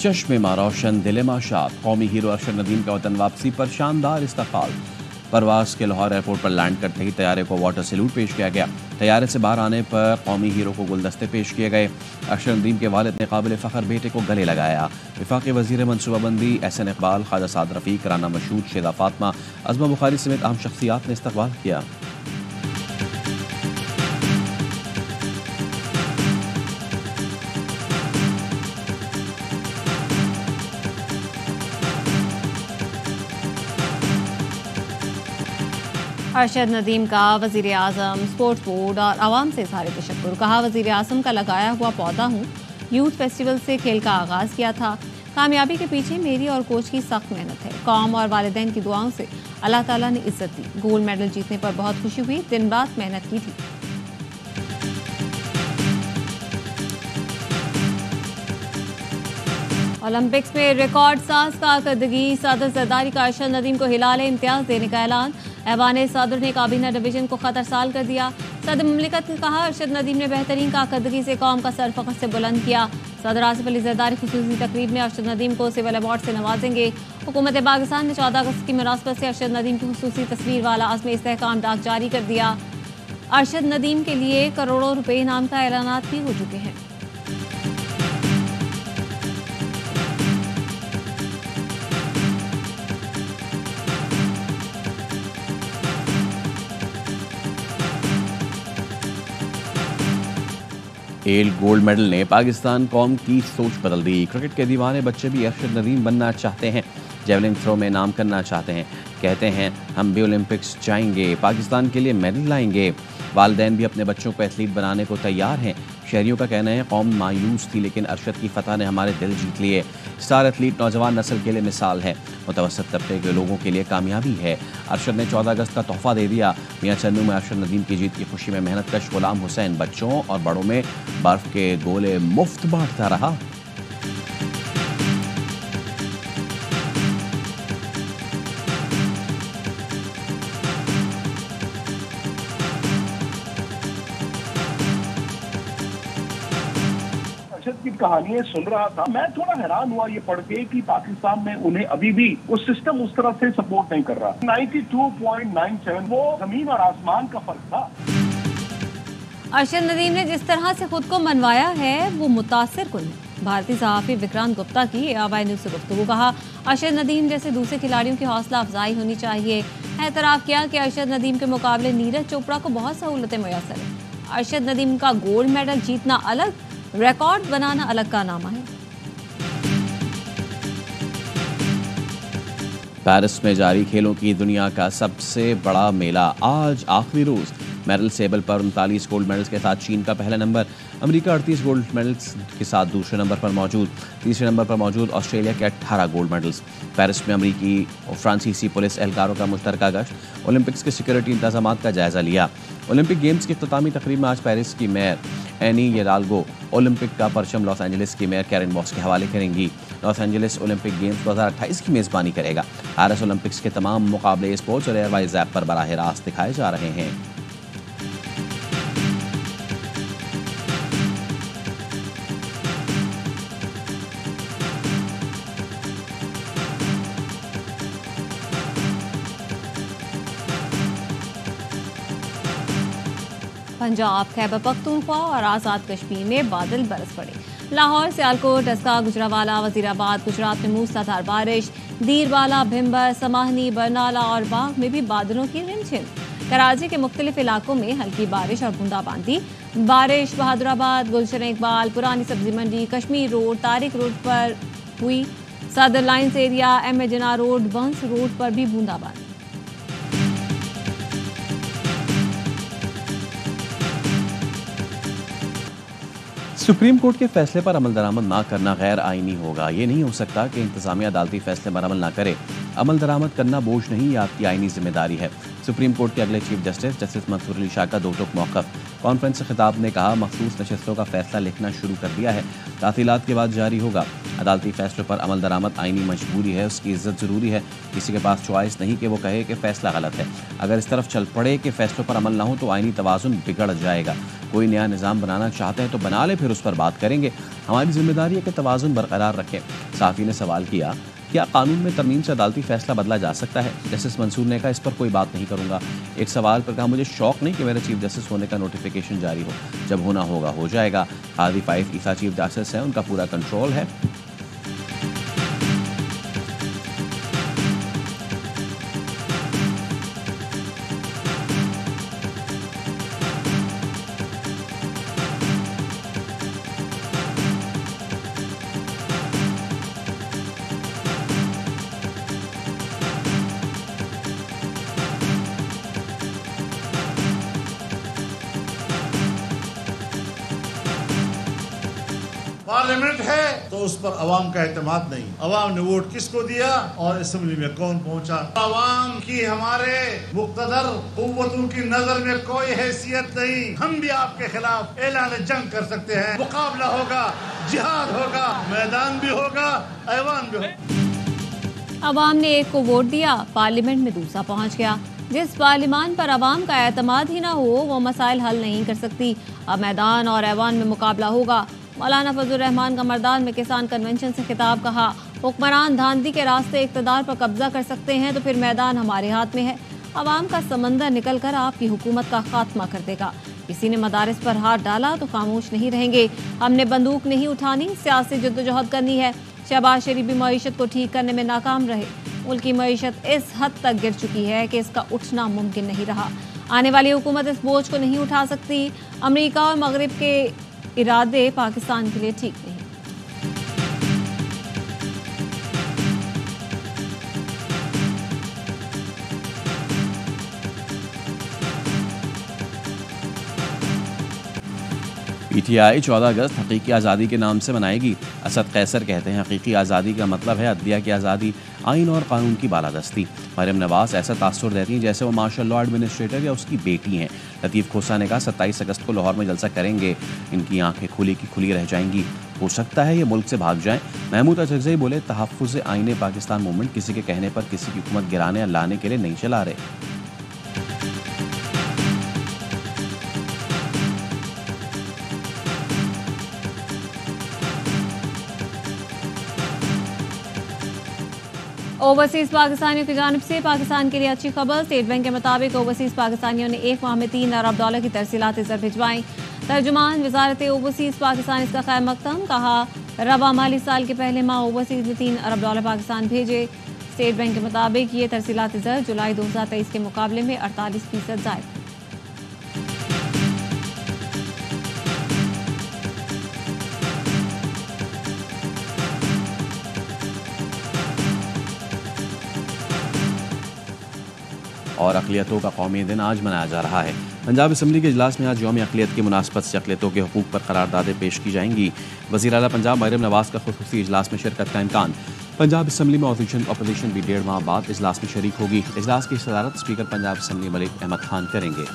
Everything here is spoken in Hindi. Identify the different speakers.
Speaker 1: चश्मे में रोशन दिल माशात, कौमी हीरो अरशद नदीम का वतन वापसी पर शानदार इस्तकबाल। परवास के लाहौर एयरपोर्ट पर लैंड करते ही तैयारे को वाटर सैल्यूट पेश किया गया। तैयारे से बाहर आने पर कौमी हीरो को गुलदस्ते पेश किए गए। अरशद नदीम के वालिद ने काबिल फ़ख्र बेटे को गले लगाया। वफाकी वज़ीर मनसूबाबंदी एहसन इकबाल, ख्वाजा साद रफ़ीक, राना मशहूद, शेदा फातमा, अज़मा बुखारी समेत अहम शख्सियात ने इस्तकबाल किया।
Speaker 2: अरशद नदीम का वज़ीर आज़म, स्पोर्ट्स बोर्ड और आवाम से इज़हार तशक्कुर। कहा, वज़ीर आज़म का लगाया हुआ पौधा हूँ। यूथ फेस्टिवल से खेल का आगाज़ किया था। कामयाबी के पीछे मेरी और कोच की सख्त मेहनत है। कौम और वालिदैन की दुआओं से अल्लाह ताला ने इज़्ज़त दी। गोल्ड मेडल जीतने पर बहुत खुशी हुई। दिन रात मेहनत की थी। ओलंपिक्स में रिकॉर्ड साज कारकर्दगी। सदर जरदारी का अरशद नदीम को हिलाले इम्तियाज देने का ऐलान। ऐवान सदर ने काबीना डिवीजन को खतरसाल कर दिया। सदर मुमलिकत ने कहा, अरशद नदीम ने बेहतरीन कारकर्दगी से कौम का सर फख्र से बुलंद किया। सदर आसिफ अली जरदारी खुसूसी तकरीब में अरशद नदीम को सिविल अवार्ड से नवाजेंगे। हुकूमत पाकिस्तान ने 14 अगस्त की मुनासबत से अरशद नदीम की खुसूसी तस्वीर वाला अज़्म इस्तेहकाम डाक जारी कर दिया। अरशद नदीम के लिए करोड़ों रुपए इनाम का ऐलानात भी हो चुके हैं।
Speaker 1: एल गोल्ड मेडल ने पाकिस्तान कौम की सोच बदल दी। क्रिकेट के दीवाने बच्चे भी अरशद नदीम बनना चाहते हैं। जेवलिन थ्रो में नाम करना चाहते हैं। कहते हैं हम भी ओलंपिक्स जाएंगे, पाकिस्तान के लिए मेडल लाएंगे। वालिदैन भी अपने बच्चों को एथलीट बनाने को तैयार हैं। शहरियों का कहना है कौम मायूस थी, लेकिन अरशद की फतह ने हमारे दिल जीत लिए। स्टार एथलीट नौजवान नस्ल के लिए मिसाल है। मुतवसत तबके के लोगों के लिए कामयाबी है। अरशद ने 14 अगस्त का तोहफा दे दिया। मियां चन्नू में अरशद नदीम की जीत की खुशी में मेहनतकश गुलाम हुसैन बच्चों और बड़ों में बर्फ के गोले मुफ्त बांटता रहा।
Speaker 3: की कहानियां सुन रहा था, मैं थोड़ा हैरान हुआ ये पढ़ के कि पाकिस्तान में उन्हें अभी भी वो सिस्टम उस तरह से सपोर्ट नहीं कर रहा। 92.97 वो जमीन और आसमान का फर्क था।
Speaker 2: अरशद नदीम ने जिस तरह से खुद को मनवाया है वो मुतासिर कुन है। भारतीय सहाफी विक्रांत गुप्ता की AY न्यूज़ से गुफ्तगू। कहा, अरशद नदीम जैसे दूसरे खिलाड़ियों की हौसला अफजाई होनी चाहिए। एतराफ़ किया कि अरशद नदीम के मुकाबले नीरज चोपड़ा को बहुत सहूलतें मुयसर हैं। अरशद नदीम का गोल्ड मेडल जीतना अलग, रिकॉर्ड बनाना अलग का नामा है।
Speaker 1: पेरिस में जारी खेलों की दुनिया का सबसे बड़ा मेला आज आखिरी रोज। मेडल टेबल पर 39 गोल्ड मेडल्स के साथ चीन का पहला नंबर, अमेरिका 38 गोल्ड मेडल्स के साथ दूसरे नंबर पर मौजूद, तीसरे नंबर पर मौजूद ऑस्ट्रेलिया के 18 गोल्ड मेडल्स। पेरिस में अमेरिकी और फ्रांसीसी पुलिस एहलकारों का मुश्तरका गश्त, ओलंपिक्स के सिक्योरिटी इंतजामात का जायजा लिया। ओलंपिक गेम्स की इख्तितामी तकरीब में आज पेरिस की मेयर एनी हिडाल्गो ओलंपिक का परचम लॉस एंजलिस की मेयर कैरन बॉस के हवाले करेंगी। लॉस एंजलिस ओलंपिक गेम्स 2028 की मेज़बानी करेगा। पेरिस ओलंपिक्स के तमाम मुकाबले स्पोर्ट्स और एयरवाइज ऐप पर बराह रास्त दिखाए जा रहे हैं।
Speaker 2: पंजाब, खैबर पख्तूनख्वा और आज़ाद कश्मीर में बादल बरस पड़े। लाहौर, सियालकोट, डस्का, गुजरावाला, वजीराबाद, गुजरात में मूसलाधार बारिश। दीरवाला, भिम्बर, समाहनी, बरनाला और बाग में भी बादलों की रिमझिम। कराची के मुख्तलिफ इलाकों में हल्की बारिश और बूंदाबांदी। बारिश बहादुराबाद, गुलशन इकबाल, पुरानी सब्जी मंडी, कश्मीर रोड, तारिक रोड पर हुई। सदर लाइन्स एरिया, M.A. जिन्ना रोड, बंस रोड पर भी बूंदाबांदी।
Speaker 1: सुप्रीम कोर्ट के फैसले पर अमल दरामद ना करना गैर आईनी होगा। ये नहीं हो सकता कि इंतजामिया अदालती फैसले पर अमल ना करे। अमल दरामद करना बोझ नहीं, ये आपकी आईनी जिम्मेदारी है। सुप्रीम कोर्ट के अगले चीफ जस्टिस मंसूर अली शाह का दो टुक मौक़िफ़। कॉन्फ्रेंस से खिताब ने कहा, मखसूस नशस्तों का फैसला लिखना शुरू कर दिया है, तातीलात के बाद जारी होगा। अदालती फैसलों पर अमल दरामद आईनी मजबूरी है, उसकी इज्जत ज़रूरी है। किसी के पास चॉइस नहीं कि वो कहे कि फ़ैसला गलत है। अगर इस तरफ चल पड़े कि फ़ैसलों पर अमल ना हो तो आईनी तवाज़ुन बिगड़ जाएगा। कोई नया निज़ाम बनाना चाहते हैं तो बना ले, फिर उस पर बात करेंगे। हमारी जिम्मेदारी है कि तवाज़ुन बरकरार रखें। साफ़ी ने सवाल किया, क्या कानून में तरमीम से अदालती फैसला बदला जा सकता है? जस्टिस मंसूर ने कहा, इस पर कोई बात नहीं करूंगा। एक सवाल पर कहा, मुझे शौक नहीं कि मेरे चीफ जस्टिस होने का नोटिफिकेशन जारी हो, जब होना होगा हो जाएगा। कादी फाइफ ईसा चीफ जस्टिस हैं, उनका पूरा कंट्रोल है।
Speaker 4: पार्लियामेंट है तो उस पर अवाम का एतमाद नहीं। अवाम ने वोट किसको दिया और असेंबली में कौन पहुंचा? अवाम की हमारे मुक़्तदर कुव्वतों की नजर में कोई हैसियत नहीं। हम भी आपके खिलाफ ऐलान जंग कर सकते हैं। मुकाबला होगा, जिहाद होगा, मैदान भी होगा, ऐवान भी होगा।
Speaker 2: अवाम ने एक को वोट दिया, पार्लियामेंट में दूसरा पहुंच गया। जिस पार्लियामान पर अवाम का एतमाद ही ना हो वो मसाइल हल नहीं कर सकती। अब मैदान और ऐवान में मुकाबला होगा। मौलाना फजलुर रहमान का मर्दान में किसान कन्वेंशन से खिताब। कहा, हुक्मरान धांधली के रास्ते इक़्तिदार पर कब्जा कर सकते हैं तो फिर मैदान हमारे हाथ में है। अवाम का समंदर निकल कर आपकी हुकूमत का खात्मा कर देगा। किसी ने मदारिस पर हाथ डाला तो खामोश नहीं रहेंगे। हमने बंदूक नहीं उठानी, सियासी जद्दोजहद करनी है। शहबाज शरीफ भी मईशत को ठीक करने में नाकाम रहे। मुल्क की मईशत इस हद तक गिर चुकी है कि इसका उठना मुमकिन नहीं रहा। आने वाली हुकूमत इस बोझ को नहीं उठा सकती। अमेरिका और मगरिब के इरादे पाकिस्तान के लिए ठीक नहीं।
Speaker 1: PTI 14 अगस्त हकीकी आज़ादी के नाम से मनाएगी। असद कैसर कहते हैं, हकीकी आज़ादी का मतलब है अदलिया की आज़ादी, आइन और कानून की बालादस्ती। मरियम नवाज ऐसा तासुर देती हैं जैसे वो मार्शल लॉ एडमिनिस्ट्रेटर या उसकी बेटी हैं। लतीफ़ खोसा ने कहा, 27 अगस्त को लाहौर में जलसा करेंगे, इनकी आंखें खुली की खुली रह जाएंगी, हो सकता है ये मुल्क से भाग जाएं। महमूद अजगज़ई बोले, तहफ़्फ़ुज़ आइन पाकिस्तान मूवमेंट किसी के कहने पर किसी की हुकूमत गिराने या लाने के लिए नहीं चला रहे।
Speaker 2: ओवरसीज पाकिस्तानियों की जानिब से पाकिस्तान के लिए अच्छी खबर। स्टेट बैंक के मुताबिक ओवरसीज पाकिस्तानियों ने एक माह में 3 अरब डॉलर की तरसीलात ज़र भिजवाई। तर्जुमान वजारत ओवरसीज पाकिस्तान इसका खैर मकदम। कहा, रवा माली साल के पहले माह ओवरसीज ने 3 अरब डॉलर पाकिस्तान भेजे। स्टेट बैंक के मुताबिक ये तरसीलात ज़र जुलाई 2023 के मुकाबले में 48% ज़ायद।
Speaker 1: और अक़लियतों का कौमी दिन आज मनाया जा रहा है। पंजाब असम्बली के इजलास में आज यौम अक़लियत की मुनासबत से अक़लियतों के हकूक़ पर करारदादें पेश की जाएंगी। वज़ीर आला पंजाब मरियम नवाज का ख़ुसूसी इजलास में शिरकत का इम्कान। पंजाब असम्बली में अपोजिशन भी 1.5 माह बाद इजलास में शरीक होगी। इजलास की सदारत स्पीकर पंजाब असम्बली मलिक अहमद खान करेंगे।